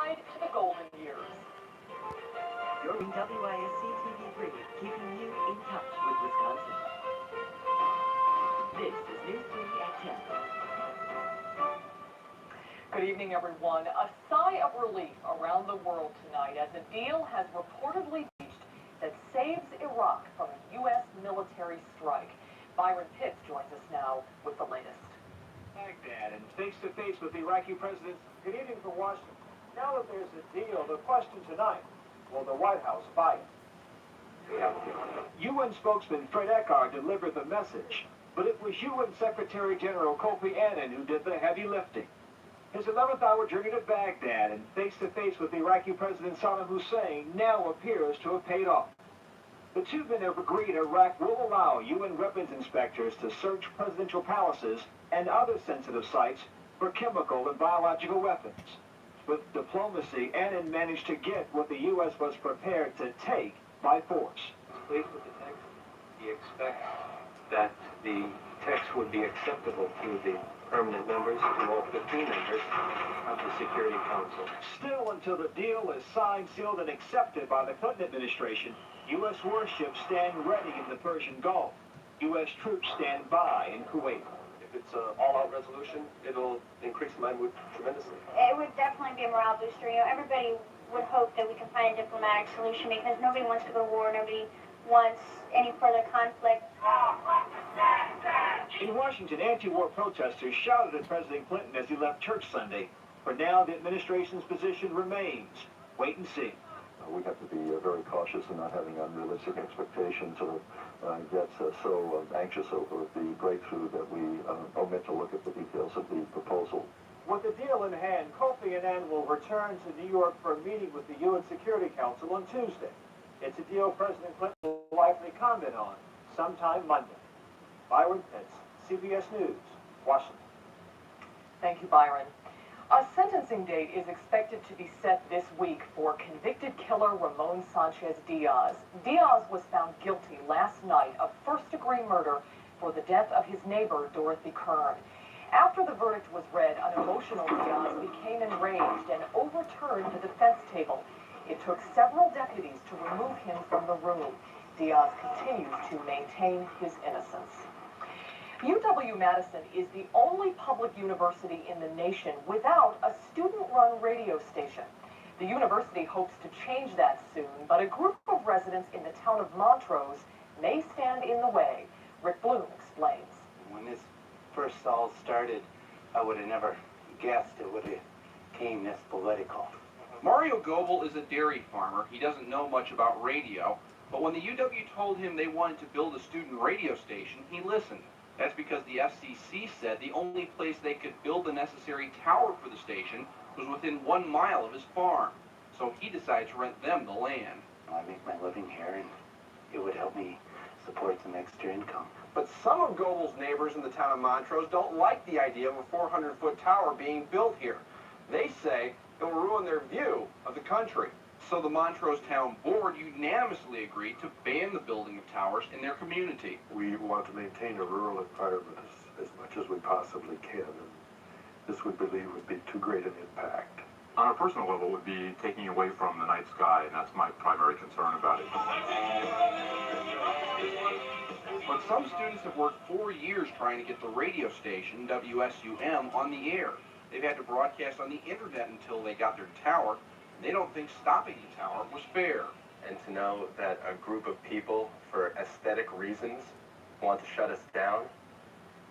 Guide to the Golden Years. You're in WISC-TV, keeping you in touch with Wisconsin. This is News 3 at 10. Good evening, everyone. A sigh of relief around the world tonight as a deal has reportedly reached that saves Iraq from a U.S. military strike. Byron Pitts joins us now with the latest. Baghdad and face-to-face with the Iraqi president. Good evening from Washington. Now that there's a deal, the question tonight, will the White House buy it? UN spokesman Fred Eckhart delivered the message, but it was UN Secretary General Kofi Annan who did the heavy lifting. His 11th hour journey to Baghdad and face-to-face with the Iraqi President Saddam Hussein now appears to have paid off. The two men have agreed Iraq will allow UN weapons inspectors to search presidential palaces and other sensitive sites for chemical and biological weapons. With diplomacy, Annan managed to get what the U.S. was prepared to take by force. Pleased with the text. We expect that the text would be acceptable to the permanent members, to all 15 members of the Security Council. Still, until the deal is signed, sealed, and accepted by the Clinton administration, U.S. warships stand ready in the Persian Gulf. U.S. troops stand by in Kuwait. If it's an all-out resolution, it'll increase my mood tremendously. It would definitely be a morale booster. You know, everybody would hope that we can find a diplomatic solution because nobody wants to go to war. Nobody wants any further conflict. In Washington, anti-war protesters shouted at President Clinton as he left church Sunday. For now, the administration's position remains wait and see. We have to be very cautious in not having unrealistic expectations or get so anxious over the breakthrough that we omit to look at the details of the proposal. With the deal in hand, Kofi Annan will return to New York for a meeting with the UN Security Council on Tuesday. It's a deal President Clinton will likely comment on sometime Monday. Byron Pitts, CBS News, Washington. Thank you, Byron. A sentencing date is expected to be set this week for convicted killer Ramon Sanchez Diaz. Diaz was found guilty last night of first-degree murder for the death of his neighbor, Dorothy Kern. After the verdict was read, an emotional Diaz became enraged and overturned the defense table. It took several deputies to remove him from the room. Diaz continues to maintain his innocence. UW-Madison is the only public university in the nation without a student-run radio station. The university hopes to change that soon, but a group of residents in the town of Montrose may stand in the way. Rick Bloom explains. When this first all started, I would have never guessed it would have came this political. Mario Goebel is a dairy farmer. He doesn't know much about radio, but when the UW told him they wanted to build a student radio station, he listened. That's because the FCC said the only place they could build the necessary tower for the station was within 1 mile of his farm. So he decided to rent them the land. I make my living here, and it would help me support some extra income. But some of Goebel's neighbors in the town of Montrose don't like the idea of a 400-foot tower being built here. They say it will ruin their view of the country. So the Montrose Town Board unanimously agreed to ban the building of towers in their community. We want to maintain a rural environment as much as we possibly can, and this we believe would be too great an impact. On a personal level, would be taking away from the night sky, and that's my primary concern about it. But some students have worked 4 years trying to get the radio station, WSUM, on the air. They've had to broadcast on the internet until they got their tower. They don't think stopping the tower was fair. And to know that a group of people, for aesthetic reasons, want to shut us down,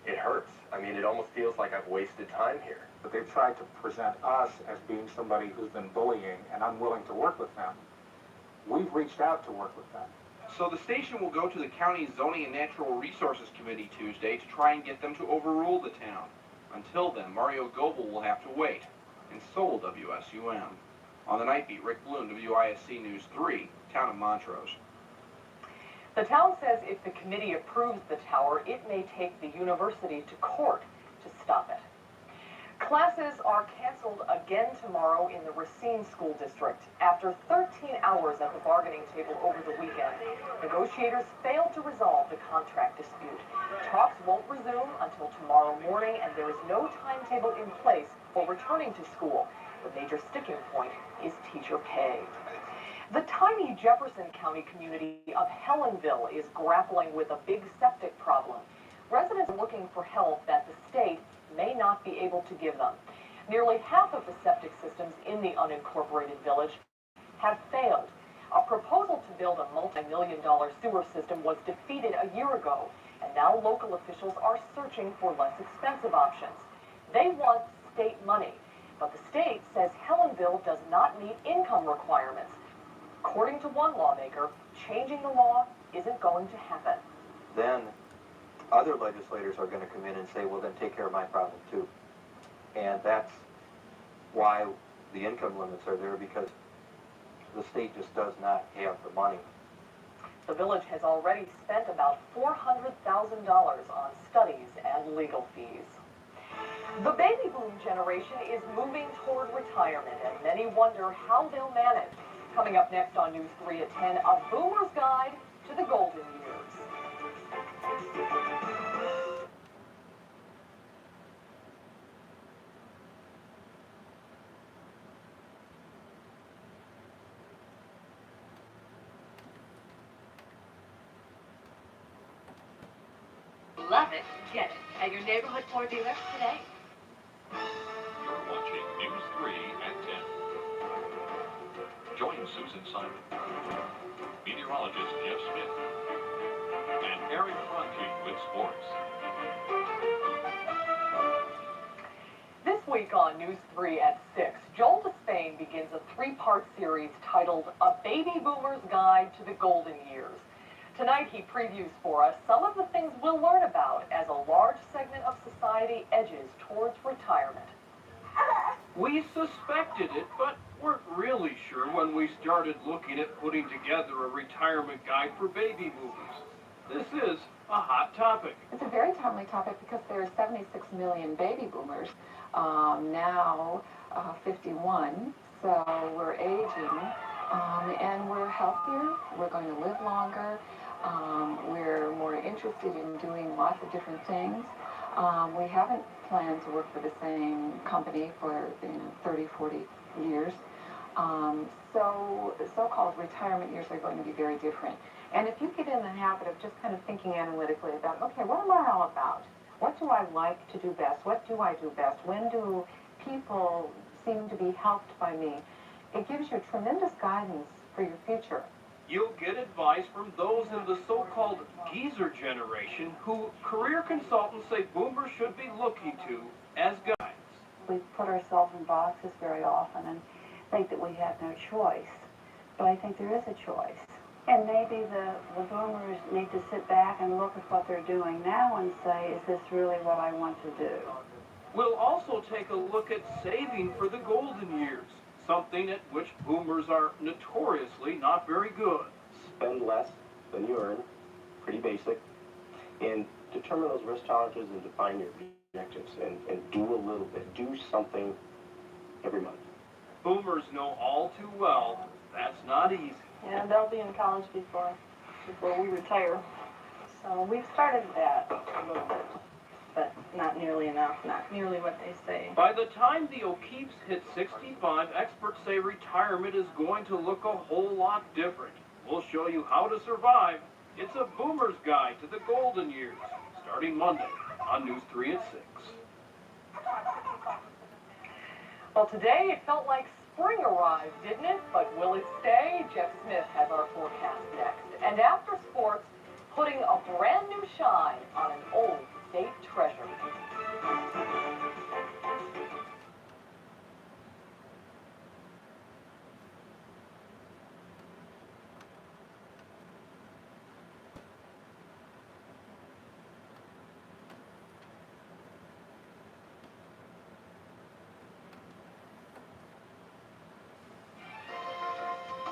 it hurts. I mean, it almost feels like I've wasted time here. But they've tried to present us as being somebody who's been bullying and unwilling to work with them. We've reached out to work with them. So the station will go to the county's Zoning and Natural Resources Committee Tuesday to try and get them to overrule the town. Until then, Mario Goebel will have to wait, and so will WSUM. On the Night Beat, Rick Bloom, WISC News 3, town of Montrose. The town says if the committee approves the tower, it may take the university to court to stop it. Classes are canceled again tomorrow in the Racine School District. After 13 hours at the bargaining table over the weekend, negotiators failed to resolve the contract dispute. Talks won't resume until tomorrow morning, and there is no timetable in place for returning to school. The major sticking point is teacher pay. The tiny Jefferson County community of Helenville is grappling with a big septic problem. Residents are looking for help that the state may not be able to give them. Nearly half of the septic systems in the unincorporated village have failed. A proposal to build a multi-million-dollar sewer system was defeated a year ago, and now local officials are searching for less expensive options. They want state money, but the state says Helenville does not meet income requirements. According to one lawmaker, changing the law isn't going to happen. Then other legislators are going to come in and say, well, then take care of my problem too. And that's why the income limits are there, because the state just does not have the money. The village has already spent about $400,000 on studies and legal fees. The baby boom generation is moving toward retirement, and many wonder how they'll manage. Coming up next on News 3 at 10, a boomer's guide to the golden years. Love it, get it at your neighborhood Ford dealer today. You're watching News 3 at 10. Join Susan Simon, meteorologist Jeff Smith, and Eric Franke with sports. This week on News 3 at 6, Joel Despain begins a three-part series titled A Baby Boomer's Guide to the Golden Years. Tonight he previews for us some of the things we'll learn about as a large segment of society edges towards retirement. We suspected it, but weren't really sure when we started looking at putting together a retirement guide for baby boomers. This is a hot topic. It's a very timely topic because there are 76 million baby boomers, now 51, so we're aging, and we're healthier, we're going to live longer, we're more interested in doing lots of different things. We haven't planned to work for the same company for 30, 40 years. So the so-called retirement years are going to be very different. And if you get in the habit of just kind of thinking analytically about, okay, what am I all about? What do I like to do best? What do I do best? When do people seem to be helped by me? It gives you tremendous guidance for your future. You'll get advice from those in the so-called geezer generation who career consultants say boomers should be looking to as guides. We put ourselves in boxes very often and think that we have no choice. But I think there is a choice. And maybe the boomers need to sit back and look at what they're doing now and say, is this really what I want to do? We'll also take a look at saving for the golden years, something at which boomers are notoriously not very good. Spend less than you earn, pretty basic, and determine those risk tolerances and define your objectives, and do a little bit, do something every month. Boomers know all too well that's not easy. Yeah, they'll be in college before we retire. So we've started that a little bit, but not nearly enough, not nearly what they say. By the time the O'Keefes hit 65, experts say retirement is going to look a whole lot different. We'll show you how to survive. It's a boomer's guide to the golden years, starting Monday on News 3 at 6. Well, today it felt like spring arrived, didn't it? But will it stay? Jeff Smith has our forecast next. And after sports, putting a brand new shine on an old state treasure.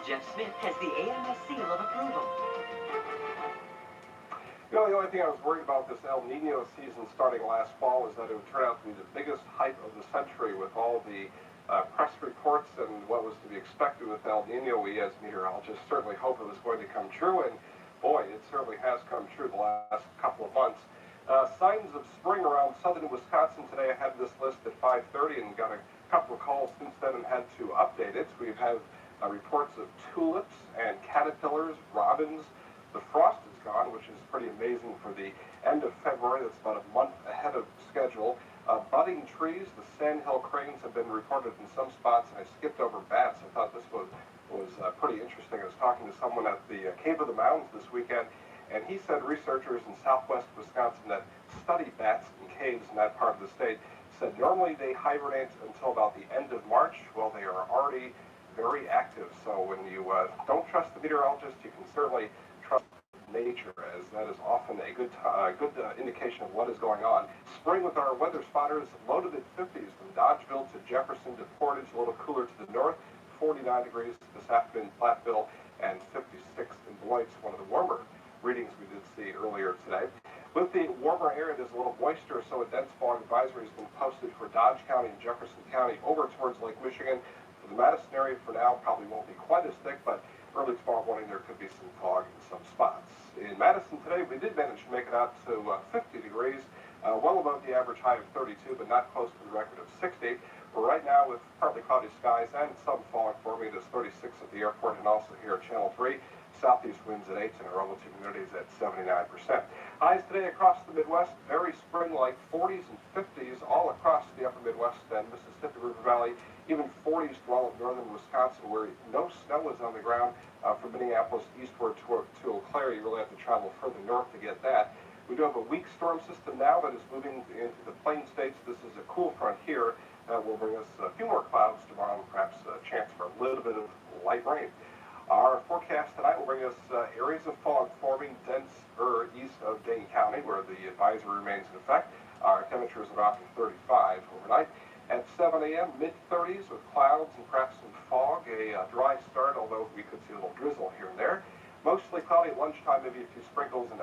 Jeff Smith has the AMS seal of approval. You know, the only thing I was worried about this El Nino season starting last fall is that it would turn out to be the biggest hype of the century with all the press reports and what was to be expected with El Nino. We as meteorologists certainly hope it was going to come true, and boy, it certainly has come true the last couple of months. Signs of spring around southern Wisconsin today. I had this list at 5:30 and got a couple of calls since then and had to update it. We have reports of tulips and caterpillars, robins. The frost is gone, which is pretty amazing for the end of February. That's about a month ahead of schedule. Budding trees, the sandhill cranes have been reported in some spots, and I skipped over bats. I thought this was pretty interesting. I was talking to someone at the Cave of the Mountains this weekend, and he said researchers in southwest Wisconsin that study bats in caves in that part of the state said normally they hibernate until about the end of March. Well, they are already very active. So when you don't trust the meteorologist, you can certainly trust nature, as that is often a good indication of what is going on. Spring with our weather spotters, low to mid-50s from Dodgeville to Jefferson to Portage, a little cooler to the north, 49 degrees this afternoon in Platteville, and 56 in Beloit, one of the warmer readings we did see earlier today. With the warmer area, there's a little moisture, so a dense fog advisory has been posted for Dodge County and Jefferson County over towards Lake Michigan. For the Madison area for now, probably won't be quite as thick, but early tomorrow morning there could be some fog in some spots. In Madison today, we did manage to make it out to 50 degrees, well above the average high of 32, but not close to the record of 60. We're right now with partly cloudy skies and some fog forming. It is 36 at the airport and also here at Channel 3. Southeast winds at 8 and our relative humidity is at 79%. Highs today across the Midwest, very spring-like, 40s and 50s all across the upper Midwest and Mississippi River Valley, even 40s to all of northern Wisconsin, where no snow is on the ground. From Minneapolis eastward to Eau Claire, you really have to travel further north to get that. We do have a weak storm system now that is moving into the plain states. This is a cool front here that will bring us a few more clouds tomorrow, and perhaps a chance for a little bit of light rain. Our forecast tonight will bring us areas of fog forming denser east of Dane County, where the advisory remains in effect. Our temperatures are about 35 overnight. At 7 a.m., mid-30s with clouds and perhaps some fog. A dry start, although we could see a little drizzle here and there. Mostly cloudy at lunchtime, maybe a few sprinkles, and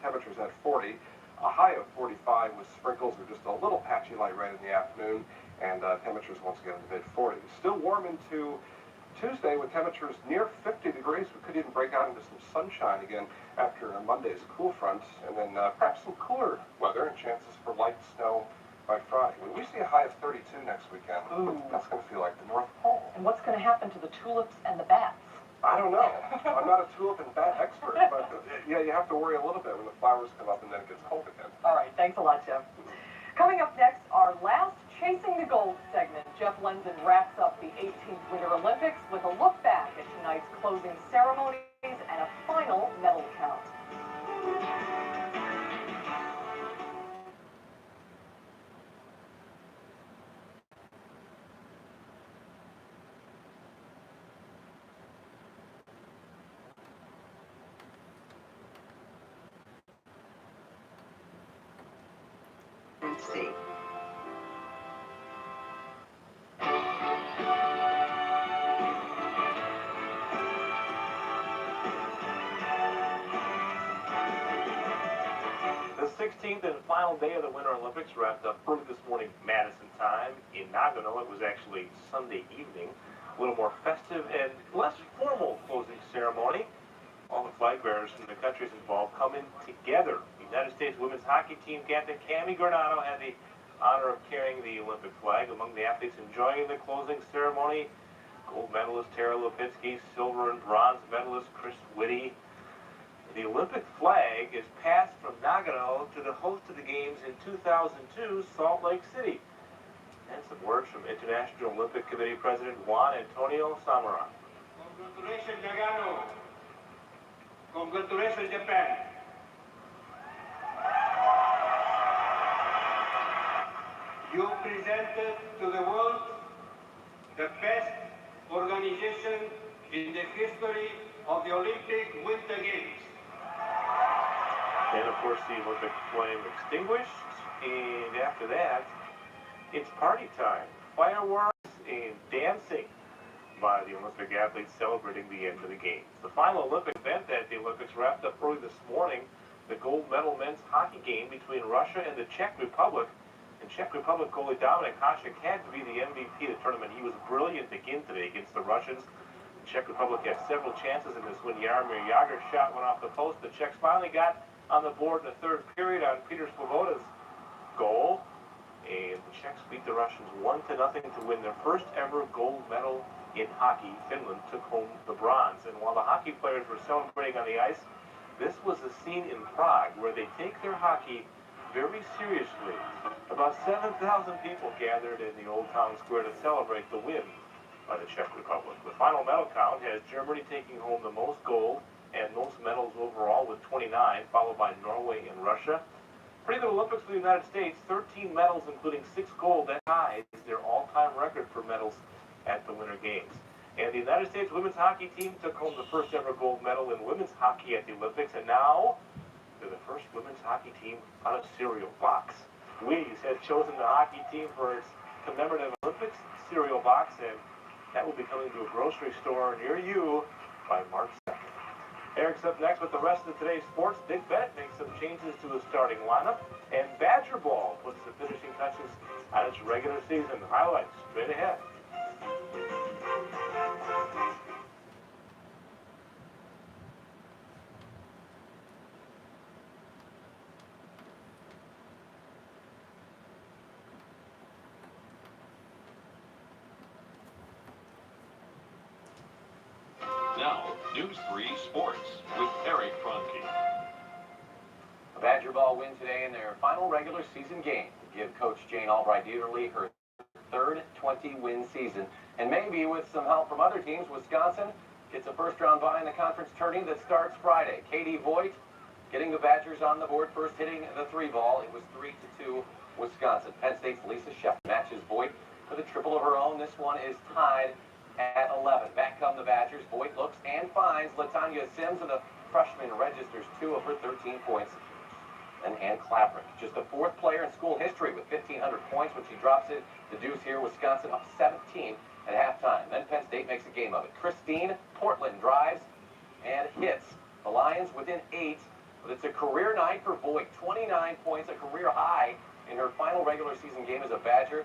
temperatures at 40. A high of 45 with sprinkles or just a little patchy light rain in the afternoon, and temperatures once again in the mid-40s. Still warm into Tuesday with temperatures near 50 degrees. We could even break out into some sunshine again after Monday's cool front, and then perhaps some cooler weather and chances for light snow by Friday. When we see a high of 32 next weekend, that's going to feel like the North Pole. And what's going to happen to the tulips and the bats? I don't know. I'm not a tulip and bat expert, but yeah, you have to worry a little bit when the flowers come up and then it gets cold again. All right, thanks a lot, Jeff. Coming up next, our last Chasing the Gold segment. Jeff Lenzen wraps up the 18th Winter Olympics with a look back at tonight's closing ceremonies and a final medal count. See. The 16th and final day of the Winter Olympics wrapped up early this morning Madison time. In Nagano, it was actually Sunday evening. A little more festive and less formal closing ceremony. All the flag bearers from the countries involved coming together. The United States women's hockey team captain Cami Granado had the honor of carrying the Olympic flag. Among the athletes enjoying the closing ceremony, gold medalist Tara Lipinski, silver and bronze medalist Chris Whitty. The Olympic flag is passed from Nagano to the host of the games in 2002, Salt Lake City. And some words from International Olympic Committee President Juan Antonio Samaranch. Congratulations, Nagano. Congratulations, Japan. You presented to the world the best organization in the history of the Olympic Winter Games. And of course the Olympic flame extinguished, and after that, it's party time. Fireworks and dancing by the Olympic athletes celebrating the end of the games. The final Olympic event at the Olympics wrapped up early this morning, the gold medal men's hockey game between Russia and the Czech Republic. And Czech Republic goalie Dominik Hasek had to be the MVP of the tournament. He was brilliant again today against the Russians. The Czech Republic had several chances in this when Jaromir Jagr's shot went off the post. The Czechs finally got on the board in the third period on Peter Svoboda's goal. And the Czechs beat the Russians 1-0 to win their first ever gold medal in hockey. Finland took home the bronze. And while the hockey players were celebrating on the ice, this was a scene in Prague where they take their hockey very seriously. About 7,000 people gathered in the Old Town Square to celebrate the win by the Czech Republic. The final medal count has Germany taking home the most gold and most medals overall with 29, followed by Norway and Russia. Pretty good Olympics for the United States, 13 medals, including 6 gold. That ties their all-time record for medals at the Winter Games. And the United States women's hockey team took home the first ever gold medal in women's hockey at the Olympics, and now they're the first women's hockey team on a cereal box. WISC has chosen the hockey team for its commemorative Olympics cereal box, and that will be coming to a grocery store near you by March 2nd. Eric's up next with the rest of today's sports. Dick Bennett makes some changes to his starting lineup, and Badger Ball puts the finishing touches on its regular season highlights straight ahead. Now, News 3 Sports with Eric Franke. The Badger Ball win today in their final regular season game to give Coach Jane Albright-Dieterle her third 20-win season. And maybe with some help from other teams, Wisconsin gets a first-round bye in the conference tourney that starts Friday. Katie Voigt getting the Badgers on the board, first hitting the 3-ball. It was 3-2 Wisconsin. Penn State's Lisa Sheff matches Voigt with a triple of her own. This one is tied at 11. Back come the Badgers. Voigt looks and finds LaTanya Sims, and the freshman registers 2 of her 13 points. And Ann Claperick, just the 4th player in school history with 1,500 points when she drops it. The deuce here, Wisconsin up 17 at halftime. Then Penn State makes a game of it. Christine Portland drives and hits. The Lions within 8, but it's a career night for Voigt. 29 points, a career high in her final regular season game as a Badger.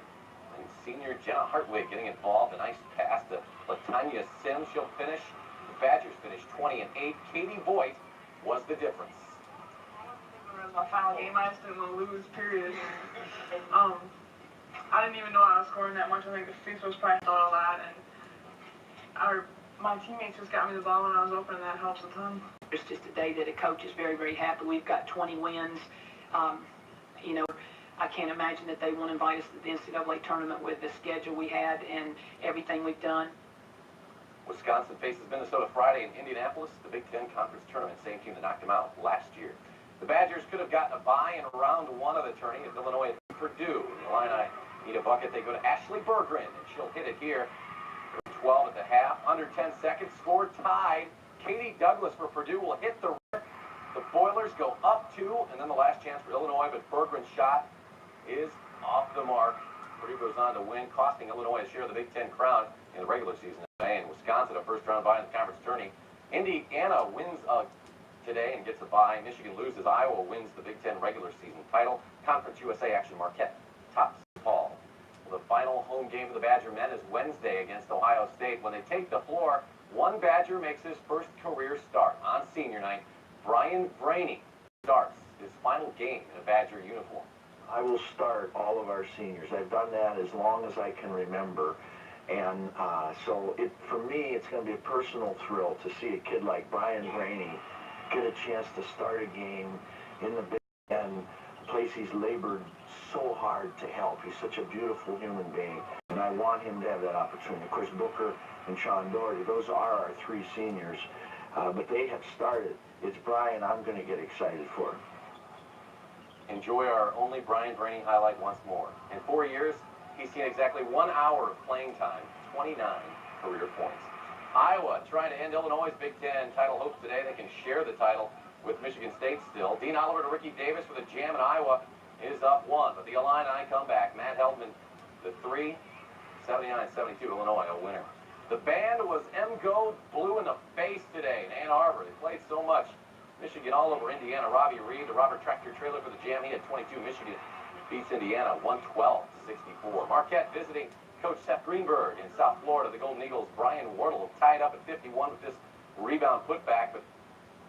And senior Jenna Hartwig getting involved. A nice pass to LaTanya Sims. She'll finish. The Badgers finish 20 and 8. Katie Voigt was the difference. It was my final game. I just didn't want to lose, period. I didn't even know I was scoring that much. I think the free throws probably thought all that, and my teammates just got me the ball when I was open, and that helps a ton. It's just a day that a coach is very, very happy. We've got 20 wins. You know, I can't imagine that they won't invite us to the NCAA tournament with the schedule we had and everything we've done. Wisconsin faces Minnesota Friday in Indianapolis, the Big Ten Conference Tournament, same team that knocked them out last year. The Badgers could have gotten a bye in round 1 of the tourney if Illinois at Purdue. The Illini need a bucket. They go to Ashley Berggren, and she'll hit it here. 12 at the half, under 10 seconds, score tied. Katie Douglas for Purdue will hit the rim. The Boilers go up 2, and then the last chance for Illinois, but Berggren's shot is off the mark. Purdue goes on to win, costing Illinois a share of the Big Ten crown in the regular season. And Wisconsin, a first-round bye in the conference tourney. Indiana wins today and gets a bye. Michigan loses. Iowa wins the Big Ten regular season title. Conference USA action. Marquette tops Paul. Well, the final home game for the Badger men is Wednesday against Ohio State. When they take the floor, one Badger makes his first career start on senior night. Brian Brainey starts his final game in a Badger uniform. I will start all of our seniors. I've done that as long as I can remember. And so for me, it's going to be a personal thrill to see a kid like Brian Brainey get a chance to start a game in the Big Ten, a place he's labored so hard to help. He's such a beautiful human being, and I want him to have that opportunity. Of course, Booker and Sean Doherty, those are our 3 seniors, but they have started. It's Brian I'm going to get excited for. Enjoy our only Brian Brainey highlight once more. In 4 years, he's seen exactly 1 hour of playing time, 29 career points. Iowa trying to end Illinois' Big Ten title hopes today. They can share the title with Michigan State still. Dean Oliver to Ricky Davis for the jam, and Iowa is up 1. But the Illini come back. Matt Heldman, the 3, 79-72, Illinois, a winner. The band was M-Go blue in the face today in Ann Arbor. They played so much. Michigan all over Indiana. Robbie Reed, the Robert Tractor Trailer for the jam. He had 22. Michigan beats Indiana 112-64. Marquette visiting Coach Seth Greenberg in South Florida. The Golden Eagles' Brian Wardle tied up at 51 with this rebound putback, but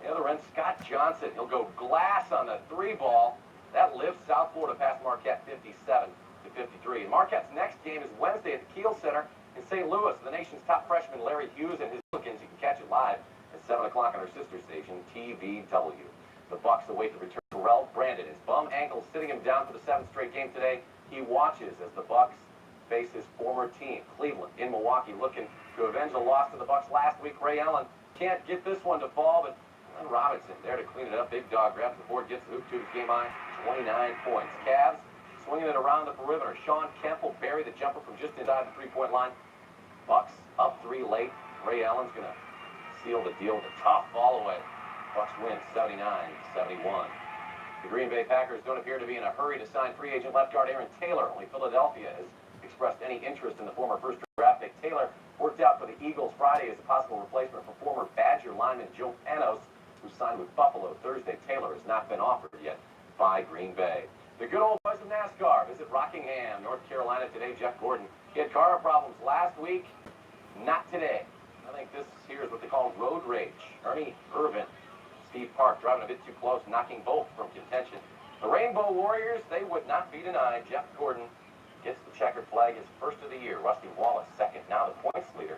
The other end, Scott Johnson. He'll go glass on the 3 ball. That lifts South Florida past Marquette 57-53. And Marquette's next game is Wednesday at the Kiel Center in St. Louis. The nation's top freshman, Larry Hughes, and his Pelicans. You can catch it live at 7 o'clock on our sister station, TVW. The Bucks await the return of Terrell Brandon. His bum ankle sitting him down for the 7th straight game today. He watches as the Bucks face his former team, Cleveland, in Milwaukee, looking to avenge a loss to the Bucks last week. Ray Allen can't get this one to fall, but Glenn Robinson there to clean it up. Big dog grabs the board, gets the hoop to his game high, 29 points. Cavs swinging it around the perimeter. Sean Kemp will bury the jumper from just inside the 3-point line. Bucks up 3 late. Ray Allen's going to seal the deal with a tough ball away. Bucks win 79-71. The Green Bay Packers don't appear to be in a hurry to sign free agent left guard Aaron Taylor. Only Philadelphia has expressed any interest in the former first draft pick. Taylor worked out for the Eagles Friday as a possible replacement for former Badger lineman Joe Panos, who signed with Buffalo Thursday. Taylor has not been offered yet by Green Bay. The good old boys of NASCAR visit Rockingham, North Carolina today. Jeff Gordon, he had car problems last week, not today. I think this here is what they call road rage. Ernie Irvin, Steve Park driving a bit too close, knocking both from contention. The Rainbow Warriors, they would not be denied. Jeff Gordon gets the checkered flag, his first of the year. Rusty Wallace second, now the points leader